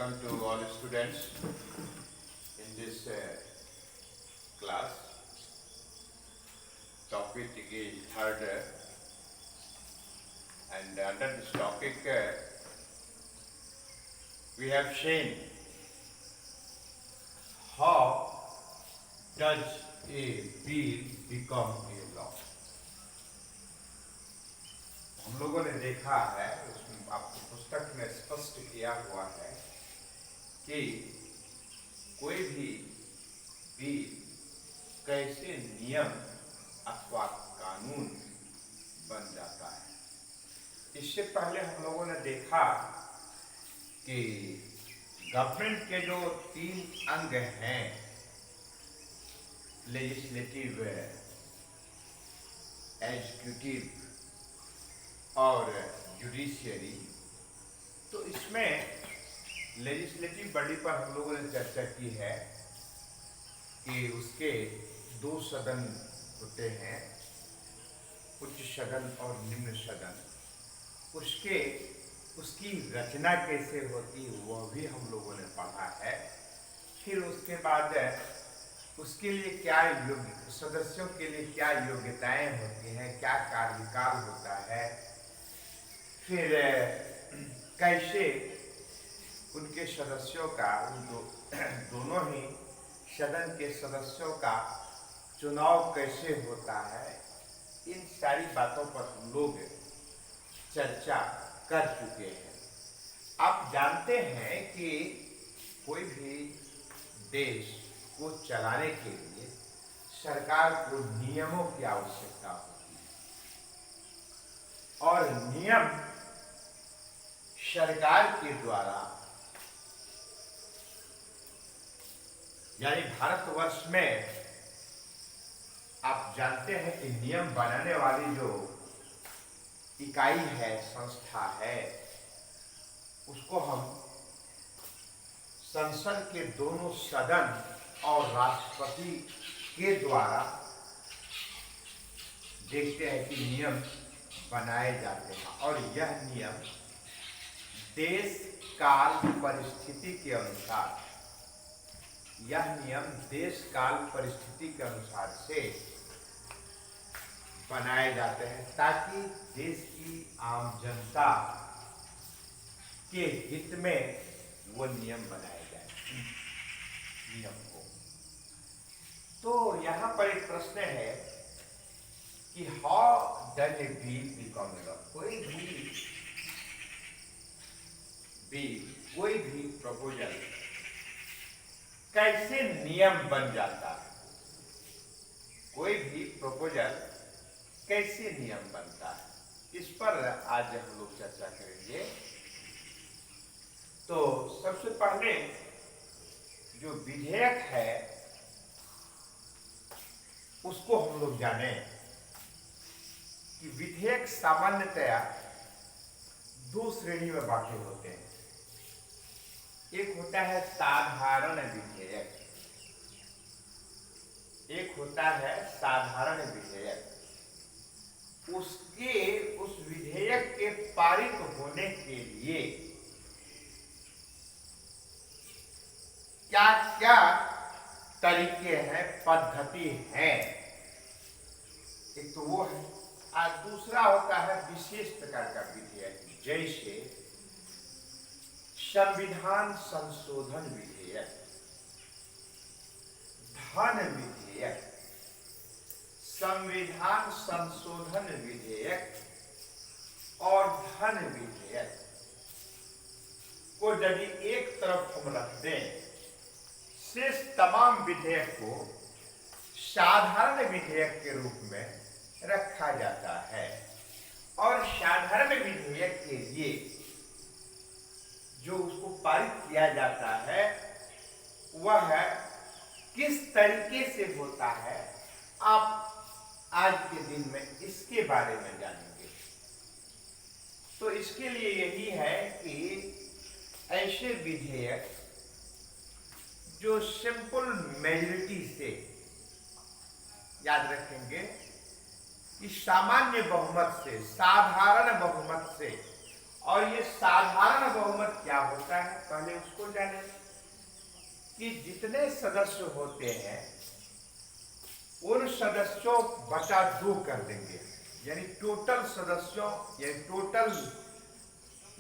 welcome to all students in this class. Topic is third, and under this topic we have seen how does a bill become a law. हम लोगों ने देखा है, उसमें आपको पुस्तक में स्पष्ट किया हुआ है कि कोई भी बिल कैसे नियम अथवा कानून बन जाता है। इससे पहले हम लोगों ने देखा कि गवर्नमेंट के जो 3 अंग हैं, लेजिस्लेटिव, एग्जीक्यूटिव और जुडिशियरी, तो इसमें लेजिस्लेटिव बॉडी पर हम लोगों ने चर्चा की है कि उसके 2 सदन होते हैं, उच्च सदन और निम्न सदन। उसकी रचना कैसे होती है वह भी हम लोगों ने पढ़ा है। फिर उसके बाद उसके लिए क्या सदस्यों के लिए क्या योग्यताएं होती हैं, क्या कार्यकाल होता है, फिर कैसे उनके सदस्यों का दोनों ही सदन के सदस्यों का चुनाव कैसे होता है, इन सारी बातों पर हम लोग चर्चा कर चुके हैं। आप जानते हैं कि कोई भी देश को चलाने के लिए सरकार को नियमों की आवश्यकता होती है और नियम सरकार के द्वारा, यानी भारतवर्ष में आप जानते हैं कि नियम बनाने वाली जो इकाई है, संस्था है, उसको हम संसद के दोनों सदन और राष्ट्रपति के द्वारा देखते हैं कि नियम बनाए जाते हैं और यह नियम देश काल परिस्थिति के अनुसार, के अनुसार से बनाए जाते हैं ताकि देश की आम जनता के हित में वो नियम बनाए जाए नियम को। तो यहाँ पर एक प्रश्न है कि how does a bill become law. कोई भी प्रपोजल कैसे नियम बन जाता है, कोई भी प्रपोजल कैसे नियम बनता है, इस पर आज हम लोग चर्चा करेंगे। तो सबसे पहले जो विधेयक है उसको हम लोग जाने कि विधेयक सामान्यतया 2 श्रेणी में बांटे होते हैं। एक होता है साधारण विधेयक, एक होता है साधारण विधेयक। उस विधेयक के पारित होने के लिए क्या क्या तरीके हैं, पद्धति हैं, एक तो वो है। और दूसरा होता है विशेष प्रकार का विधेयक, जैसे संविधान संशोधन विधेयक, धन विधेयक, संविधान संशोधन विधेयक और धन विधेयक को यदि एक तरफ हम रख दें, शेष तमाम विधेयक को साधारण विधेयक के रूप में रखा जाता है। और साधारण विधेयक के लिए जो उसको पारित किया जाता है वह किस तरीके से होता है, आप आज के दिन में इसके बारे में जानेंगे। तो इसके लिए यही है कि ऐसे विधेयक जो सिंपल मेजॉरिटी से, याद रखेंगे कि सामान्य बहुमत से, साधारण बहुमत से और ये साधारण बहुमत क्या होता है पहले उसको जाने कि जितने सदस्य होते हैं उन सदस्यों बटा 2 कर देंगे, यानी टोटल सदस्यों यानी total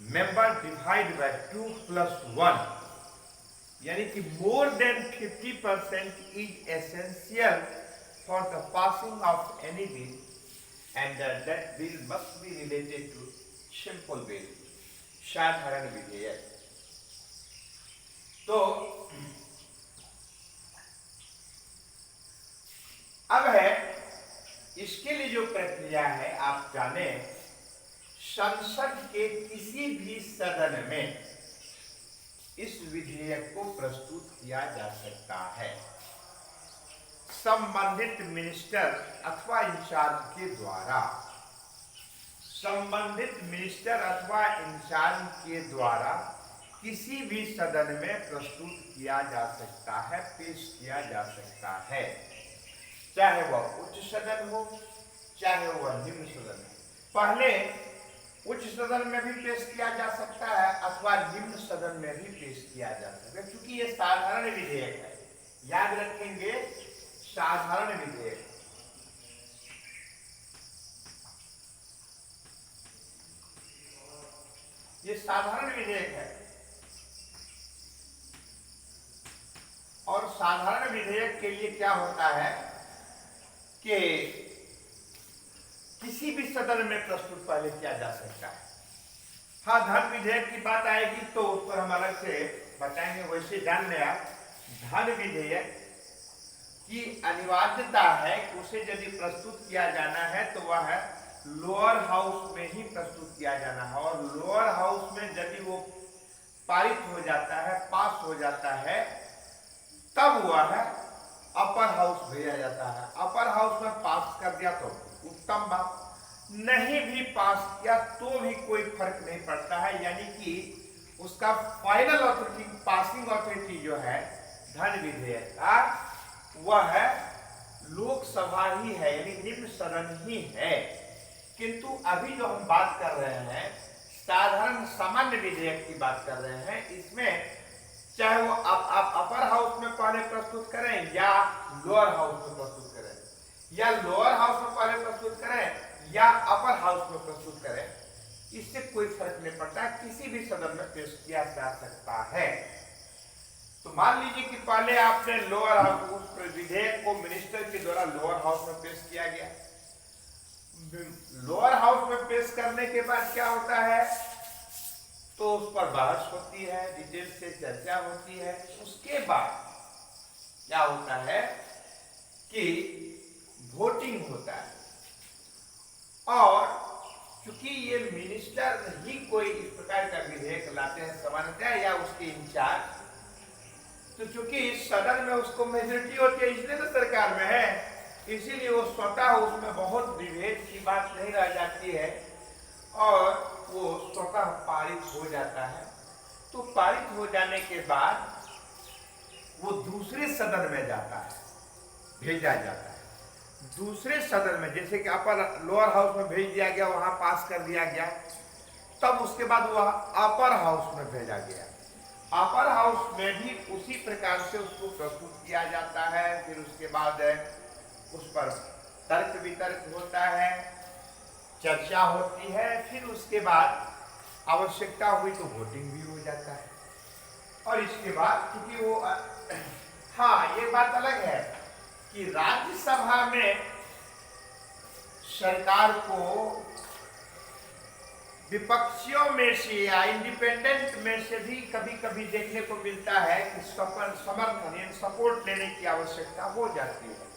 member divide by 2 plus 1, यानी कि more than 50% is essential for the passing of any bill and that bill must be related to simple bill, साधारण विधेयक। तो अब है इसके लिए जो प्रक्रिया है आप जाने, संसद के किसी भी सदन में इस विधेयक को प्रस्तुत किया जा सकता है संबंधित मिनिस्टर अथवा इंचार्ज के द्वारा, संबंधित मिनिस्टर अथवा इंचार्ज के द्वारा किसी भी सदन में प्रस्तुत किया जा सकता है, पेश किया जा सकता है, चाहे वह उच्च सदन हो चाहे वह निम्न सदन हो। पहले उच्च सदन में भी पेश किया जा सकता है अथवा निम्न सदन में भी पेश किया जा सकता है, क्योंकि ये साधारण विधेयक है, याद रखेंगे साधारण विधेयक। ये साधारण विधेयक है और साधारण विधेयक के लिए क्या होता है कि किसी भी सदन में प्रस्तुत पहले किया जा सकता है। हाँ, धन विधेयक की बात आएगी तो उस पर हम अलग से बताएंगे। वैसे जान लें आप, धन विधेयक की अनिवार्यता है कि उसे यदि प्रस्तुत किया जाना है तो वह है लोअर हाउस में ही प्रस्तुत किया जाना है, और लोअर हाउस में यदि वो पारित हो जाता है, पास हो जाता है, तब वह है अपर हाउस भेजा जाता है। अपर हाउस में पास कर दिया तो उत्तम बात, नहीं भी पास किया तो भी कोई फर्क नहीं पड़ता है, यानी कि उसका फाइनल अथॉरिटी, पासिंग अथॉरिटी जो है धन विधेयक का, वह है लोकसभा ही है, यानी निम्न सदन ही है। किंतु अभी जो हम बात कर रहे हैं साधारण सामान्य विधेयक की बात कर रहे हैं, इसमें चाहे वो आप अपर हाउस में पहले प्रस्तुत करें या लोअर हाउस में प्रस्तुत करें, या लोअर हाउस में पहले प्रस्तुत करें या अपर हाउस में प्रस्तुत करें, इससे कोई फर्क नहीं पड़ता, किसी भी सदन में पेश किया जा सकता है। तो मान लीजिए कि पहले आपने लोअर हाउस, उस विधेयक को मिनिस्टर के द्वारा लोअर हाउस में पेश किया गया। लोअर हाउस में पेश करने के बाद क्या होता है, तो उस पर बहस होती है, डिटेल से चर्चा होती है। उसके बाद क्या होता है कि वोटिंग होता है, और चूंकि ये मिनिस्टर ही कोई इस प्रकार का विधेयक लाते हैं सामान्यतः, या उसके इंचार्ज, तो चूंकि इस सदन में उसको मेजोरिटी होती है, इसलिए तो सरकार में है, इसीलिए वो स्वतः उसमें बहुत विभेद की बात नहीं रह जाती है और वो स्वतः पारित हो जाता है। तो पारित हो जाने के बाद वो दूसरे सदन में जाता है, भेजा जाता है दूसरे सदन में, जैसे कि अपर लोअर हाउस में भेज दिया गया, वहां पास कर दिया गया, तब उसके बाद वह अपर हाउस में भेजा गया। अपर हाउस में भी उसी प्रकार से उसको प्रस्तुत किया जाता है। फिर उसके बाद उस पर तर्क वितर्क होता है, चर्चा होती है, फिर उसके बाद आवश्यकता हुई तो वोटिंग भी हो जाता है। और इसके बाद क्योंकि वो हाँ, ये बात अलग है कि राज्यसभा में सरकार को विपक्षियों में से या इंडिपेंडेंट में से भी कभी कभी देखने को मिलता है कि समर्थन यानी सपोर्ट लेने की आवश्यकता हो जाती है।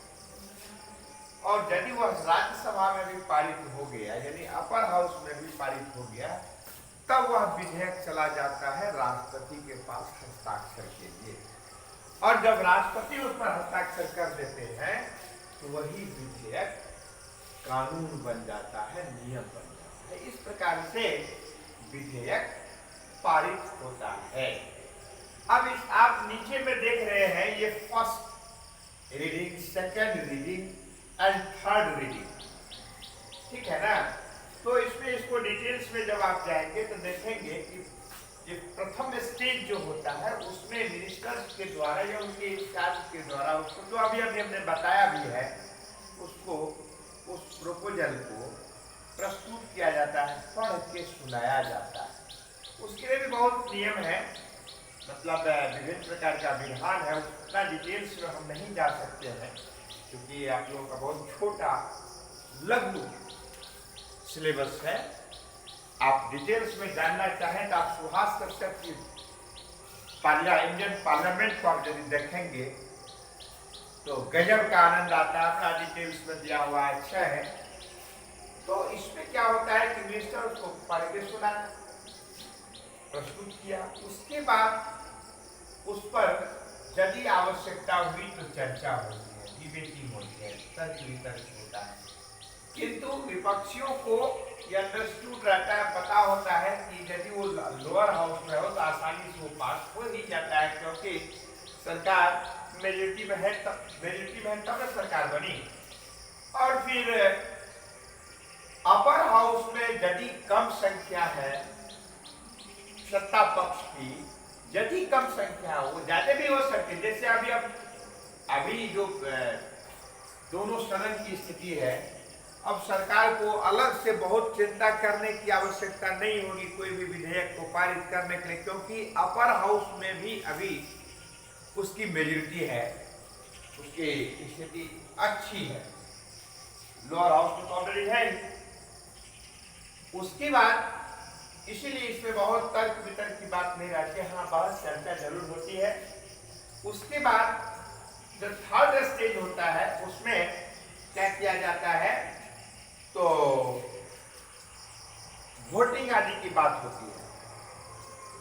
और यदि वह राज्यसभा में भी पारित हो गया, यानी अपर हाउस में भी पारित हो गया, तब वह विधेयक चला जाता है राष्ट्रपति के पास हस्ताक्षर के लिए। और जब राष्ट्रपति उस पर हस्ताक्षर कर देते हैं तो वही विधेयक कानून बन जाता है, नियम बन जाता है। इस प्रकार से विधेयक पारित होता है। अब इस आप नीचे में देख रहे हैं, ये first reading, second reading and third reading, ठीक है ना। तो इसमें इसको डिटेल्स में जब आप जाएंगे तो देखेंगे कि ये प्रथम स्टेज जो होता है उसमें मिनिस्टर्स के द्वारा या उनके इंचार्ज के द्वारा उसको जो अभी अभी हमने बताया भी है उसको उस प्रोपोजल को प्रस्तुत किया जाता है, पढ़ के सुनाया जाता है। उसके लिए भी बहुत नियम है, मतलब विभिन्न प्रकार का विधान है, उतना डिटेल्स में हम नहीं जा सकते हैं क्योंकि आप लोगों का बहुत छोटा लघु सिलेबस है। आप डिटेल्स में जानना चाहें तो आप सुहास कश्यप की इंडियन पार्लियामेंट को आप यदि देखेंगे तो गजब का आनंद आता है, अपना डिटेल्स में दिया हुआ अच्छा है। तो इसमें क्या होता है कि मिनिस्टर उसको पढ़ के सुना, प्रस्तुत किया, उसके बाद उस पर यदि आवश्यकता हुई तो चर्चा होती है, डिबेटिंग होती है, तर्क वितर्क होता है। किंतु विपक्षियों को यह अंडरस्टूड रहता है, पता होता है कि यदि वो लोअर हाउस में हो तो आसानी से वो पास हो ही जाता है क्योंकि सरकार मेजोरिटी में है, तब ना सरकार बनी। और फिर अपर हाउस में यदि कम संख्या है सत्ता पक्ष की, यदि कम संख्या हो, ज्यादा भी हो सकती है, जैसे अभी जो दोनों सदन की स्थिति है, अब सरकार को अलग से बहुत चिंता करने की आवश्यकता नहीं होगी कोई भी विधेयक को पारित करने के लिए, क्योंकि अपर हाउस में भी अभी उसकी मेजोरिटी है, उसकी स्थिति अच्छी है, लोअर हाउस में तो ऑलरेडी है ही। उसके बाद इसीलिए इसमें बहुत तर्क वितर्क की बात नहीं रहती, हाँ बहस चर्चा जरूर होती है। उसके बाद जो थर्ड स्टेज होता है उसमें क्या किया जाता है, तो वोटिंग आदि की बात होती है।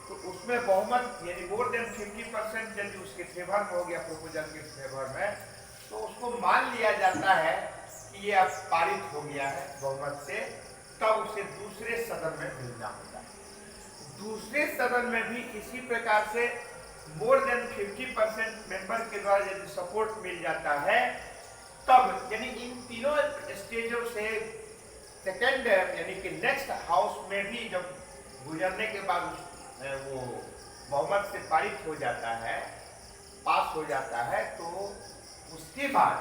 तो उसमें बहुमत यानी मोर देन 50% यदि उसके फेवर में हो गया, प्रोपोजल के फेवर में, तो उसको मान लिया जाता है कि ये अब पारित हो गया है बहुमत से, तब उसे दूसरे सदन में भेजना होता है। दूसरे सदन में भी इसी प्रकार से मोर देन 50% मेंबर के द्वारा यदि सपोर्ट मिल जाता है, तब यानी इन तीनों स्टेजों से सेकेंड यानी कि नेक्स्ट हाउस में भी जब गुजरने के बाद वो बहुमत से पारित हो जाता है, पास हो जाता है, तो उसके बाद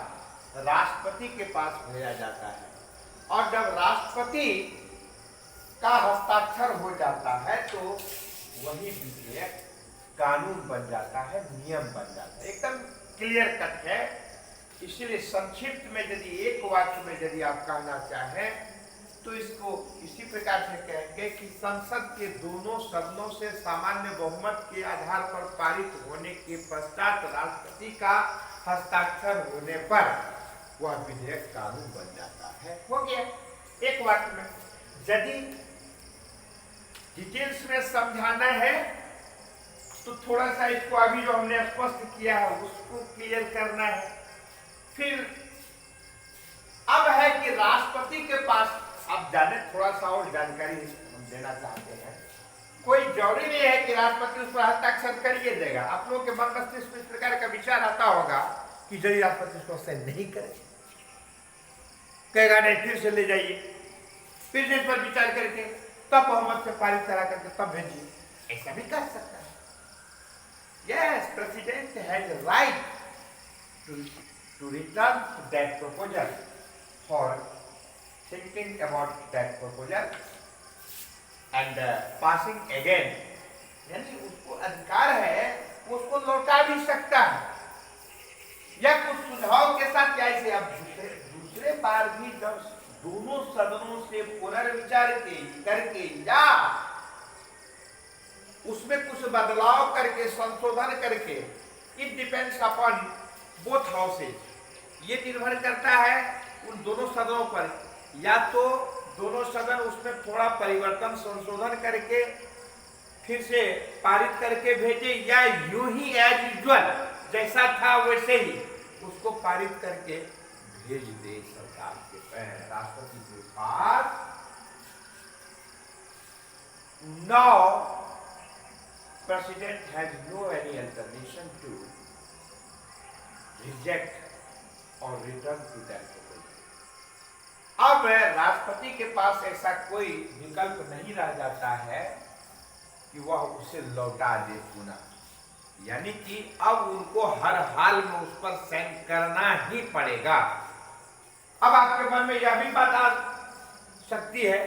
राष्ट्रपति के पास भेजा जाता है। और जब राष्ट्रपति का हस्ताक्षर हो जाता है तो वही विधेयक कानून बन जाता है, नियम बन जाता है, एकदम क्लियर कट है। इसलिए संक्षिप्त में यदि एक वाक्य में यदि आप कहना चाहें तो इसको इसी प्रकार से कहेंगे कि संसद के दोनों सदनों से सामान्य बहुमत के आधार पर पारित होने के पश्चात राष्ट्रपति का हस्ताक्षर होने पर वह विधेयक कानून बन जाता है। हो गया एक वाक्य में। यदि डिटेल्स में समझाना है तो थोड़ा सा इसको अभी जो हमने स्पष्ट किया है उसको क्लियर करना है। फिर अब है कि राष्ट्रपति के पास आप जाने, थोड़ा सा और जानकारी हम देना चाहते हैं। कोई जरूरी नहीं है कि राष्ट्रपति उस पर हस्ताक्षर करिए देगा। आप लोगों के मन मस्तिष्क में इस प्रकार का विचार आता होगा कि यदि राष्ट्रपति उसको साइन नहीं करे, कहेगा नहीं फिर से ले जाइए, फिर से इस पर विचार करके तब बहुमत से पारित करा करके तब भेजिए, ऐसा भी कर सकता है। Yes, President has a right to return to that proposal for thinking about that proposal and passing again. यानी उसको अधिकार है, उसको लौटा भी सकता है या कुछ सुझाव के साथ। क्या इसे अब दूसरे बार भी जब दोनों सदनों से पुनर्विचार करके या उसमें कुछ बदलाव करके संशोधन करके, it depends upon both houses. ये निर्भर करता है उन दोनों सदनों पर, या तो दोनों सदन उसमें थोड़ा परिवर्तन संशोधन करके फिर से पारित करके भेजे, या यूं ही एज यूजुअल जैसा था वैसे ही उसको पारित करके भेज दे सरकार के राष्ट्रपति के पास। Now President has no any alternative to reject or return to that proposal. अब राष्ट्रपति के पास ऐसा कोई विकल्प नहीं रह जाता है कि वह उसे लौटा दे पुनः, यानी कि अब उनको हर हाल में उस पर साइन करना ही पड़ेगा। अब आपके मन में यह भी बात आ सकती है,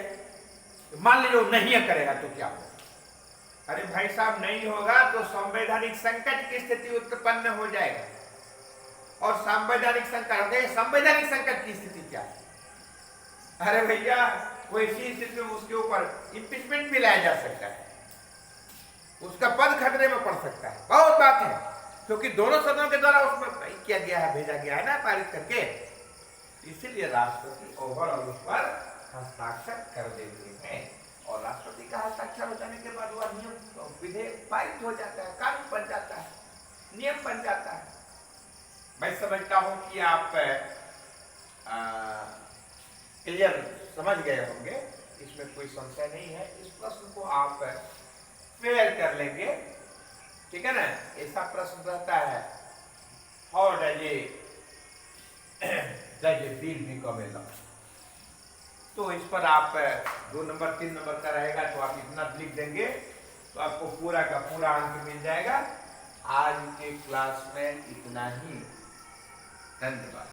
मान लीजिए वो नहीं करेगा तो क्या होगा? अरे भाई साहब, नहीं होगा तो संवैधानिक संकट की स्थिति उत्पन्न हो जाएगा। और संवैधानिक संकट की स्थिति क्या है? अरे भैया, कोई सी स्थिति में उसके ऊपर इम्पीचमेंट भी लाया जा सकता है, उसका पद खतरे में पड़ सकता है। बहुत बात है, क्योंकि दोनों सदनों के द्वारा उसमें किया गया है, भेजा गया है ना, पारित करके। इसीलिए राष्ट्रपति ओवरऑल उस पर हस्ताक्षर कर देते हैं, और राष्ट्रपति का हस्ताक्षर हो जाने के बाद वह नियम विधेयक पारित हो जाता है, कानून बन जाता है, नियम बन जाता है। मैं समझता हूं कि आप क्लियर समझ गए होंगे, इसमें कोई संशय नहीं है। इस प्रश्न को आप फेयर कर लेंगे, ठीक है ना। ऐसा प्रश्न रहता है, how does a bill become a law, तो इस पर आप 2 नंबर 3 नंबर का रहेगा तो आप इतना लिख देंगे तो आपको पूरा का पूरा अंक मिल जाएगा। आज के क्लास में इतना ही, धन्यवाद।